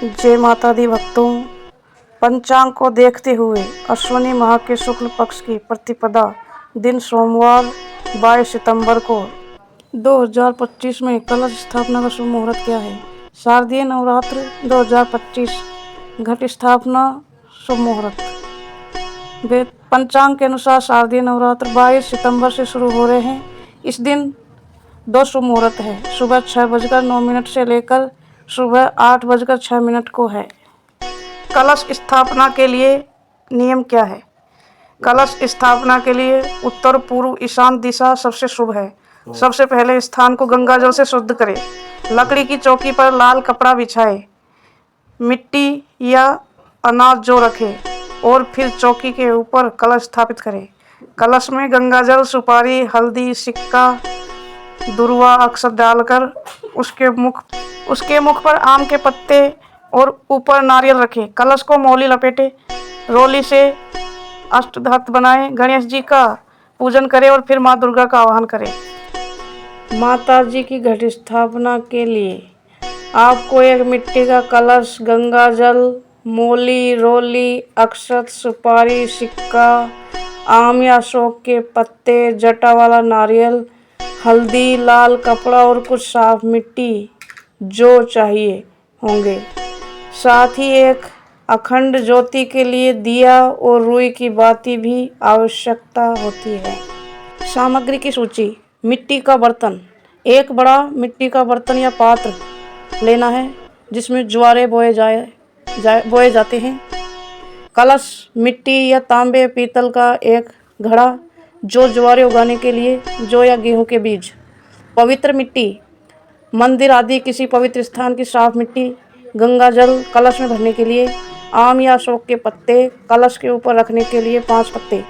जय माता दी भक्तों। पंचांग को देखते हुए अश्विनी माह के शुक्ल पक्ष की प्रतिपदा दिन सोमवार 22 सितंबर को 2025 में कलश स्थापना का शुभ मुहूर्त क्या है। शारदीय नवरात्र 2025 घट स्थापना शुभ मुहूर्त। वेद पंचांग के अनुसार शारदीय नवरात्र 22 सितंबर से शुरू हो रहे हैं। इस दिन दो शुभ मुहूर्त है। सुबह 6:09 से लेकर सुबह 8:06 को है। कलश स्थापना के लिए नियम क्या है। कलश स्थापना के लिए उत्तर पूर्व ईशान दिशा सबसे शुभ है। सबसे पहले स्थान को गंगा जल से शुद्ध करें। लकड़ी की चौकी पर लाल कपड़ा बिछाए, मिट्टी या अनाज जो रखें और फिर चौकी के ऊपर कलश स्थापित करें। कलश में गंगा जल, सुपारी, हल्दी, सिक्का, दुर्वा अक्षत डालकर उसके मुख पर आम के पत्ते और ऊपर नारियल रखें। कलश को मौली लपेटे, रोली से अष्टधातु बनाएं, गणेश जी का पूजन करें और फिर माँ दुर्गा का आवाहन करें। माता जी की घट स्थापना के लिए आपको एक मिट्टी का कलश, गंगा जल, मौली, रोली, अक्षत, सुपारी, सिक्का, आम या अशोक के पत्ते, जटा वाला नारियल, हल्दी, लाल कपड़ा और कुछ साफ मिट्टी जो चाहिए होंगे। साथ ही एक अखंड ज्योति के लिए दिया और रुई की बाती भी आवश्यकता होती है। सामग्री की सूची। मिट्टी का बर्तन, एक बड़ा मिट्टी का बर्तन या पात्र लेना है जिसमें ज्वारे बोए जाते हैं। कलश, मिट्टी या तांबे पीतल का एक घड़ा जो ज्वारे उगाने के लिए, जौ या गेहूं के बीज। पवित्र मिट्टी, मंदिर आदि किसी पवित्र स्थान की साफ मिट्टी। गंगा जल कलश में भरने के लिए। आम या अशोक के पत्ते कलश के ऊपर रखने के लिए 5 पत्ते।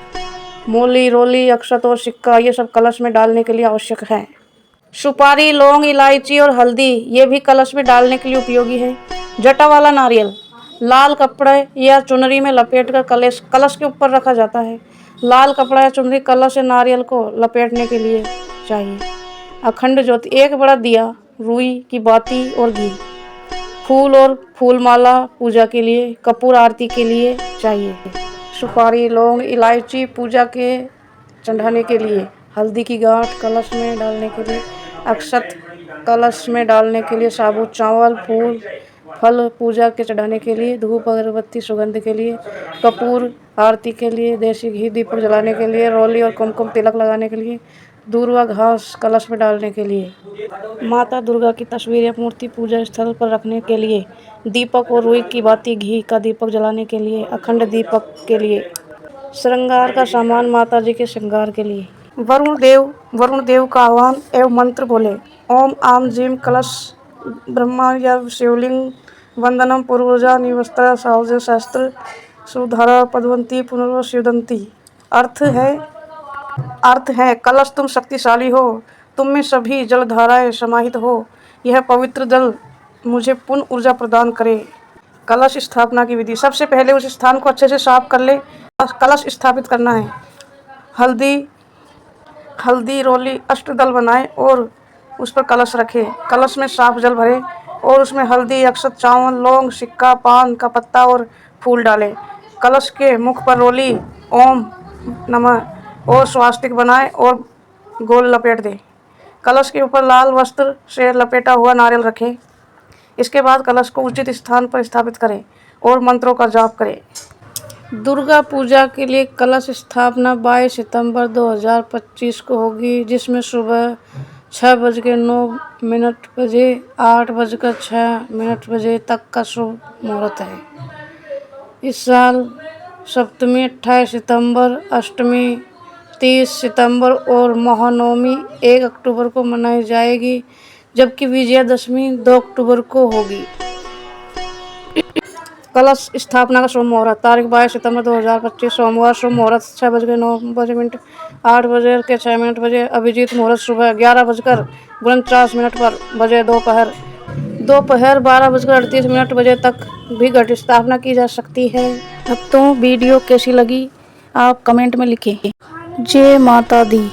मौली, रोली, अक्षत और सिक्का ये सब कलश में डालने के लिए आवश्यक है। सुपारी, लौंग, इलायची और हल्दी ये भी कलश में डालने के लिए उपयोगी है। जटा वाला नारियल लाल कपड़े या चुनरी में लपेटकर कलश के ऊपर रखा जाता है। लाल कपड़ा या चुनरी कलश या नारियल को लपेटने के लिए चाहिए। अखंड ज्योति, एक बड़ा दिया, रुई की बाती और घी। फूल और फूल माला पूजा के लिए, कपूर आरती के लिए चाहिए। सुपारी, लौंग, इलायची पूजा के चढ़ाने के लिए। हल्दी की गांठ कलश में डालने के लिए। अक्षत कलश में डालने के लिए। साबुत चावल, फूल, फल पूजा के चढ़ाने के लिए। धूप अगरबत्ती सुगंध के लिए। कपूर आरती के लिए। देसी घी दीपक जलाने के लिए। रोली और कुमकुम तिलक लगाने के लिए। दूर्वा घास कलश में डालने के लिए। माता दुर्गा की तस्वीर या मूर्ति पूजा स्थल पर रखने के लिए। दीपक और रुई की बाती, घी का दीपक जलाने के लिए। अखंड दीपक के लिए। श्रृंगार का सामान माता जी के श्रृंगार के लिए। वरुण देव का आह्वान एवं मंत्र बोले। ओम आम जीम कलश ब्रह्मा या शिवलिंग वंदनम पूर्वजा निवस्ता सावज शास्त्र सुधारा पदवंती पुनर्वशिवदंती। अर्थ है कलश तुम शक्तिशाली हो, तुम में सभी जलधाराएं समाहित हो। यह पवित्र जल मुझे पूर्ण ऊर्जा प्रदान करे। कलश स्थापना की विधि। सबसे पहले उस स्थान को अच्छे से साफ कर ले। कलश स्थापित करना है। हल्दी रोली अष्टदल बनाएं और उस पर कलश रखें। कलश में साफ जल भरें और उसमें हल्दी, अक्षत, चावल, लौंग, सिक्का, पान का पत्ता और फूल डालें। कलश के मुख पर रोली, ओम नमः और स्वास्तिक बनाएं और गोल लपेट दें। कलश के ऊपर लाल वस्त्र से लपेटा हुआ नारियल रखें। इसके बाद कलश को उचित स्थान पर स्थापित करें और मंत्रों का जाप करें। दुर्गा पूजा के लिए कलश स्थापना 22 सितंबर 2025 को होगी, जिसमें सुबह 6:09 बजे 8:06 बजे तक का शुभ मुहूर्त है। इस साल सप्तमी 28 सितंबर, अष्टमी 30 सितंबर और महानवमी 1 अक्टूबर को मनाई जाएगी, जबकि विजयादशमी 2 अक्टूबर को होगी। कलश स्थापना का शुभ मुहूर्त। तारीख 22 सितंबर 2025 सोमवार। शुभ मुहूर्त 6:09 8:06 बजे। अभिजीत मुहूर्त सुबह 11:49 पर बजे दोपहर 12:38 बजे तक भी घट स्थापना की जा सकती है। भक्तों, वीडियो कैसी लगी आप कमेंट में लिखें। जय माता दी।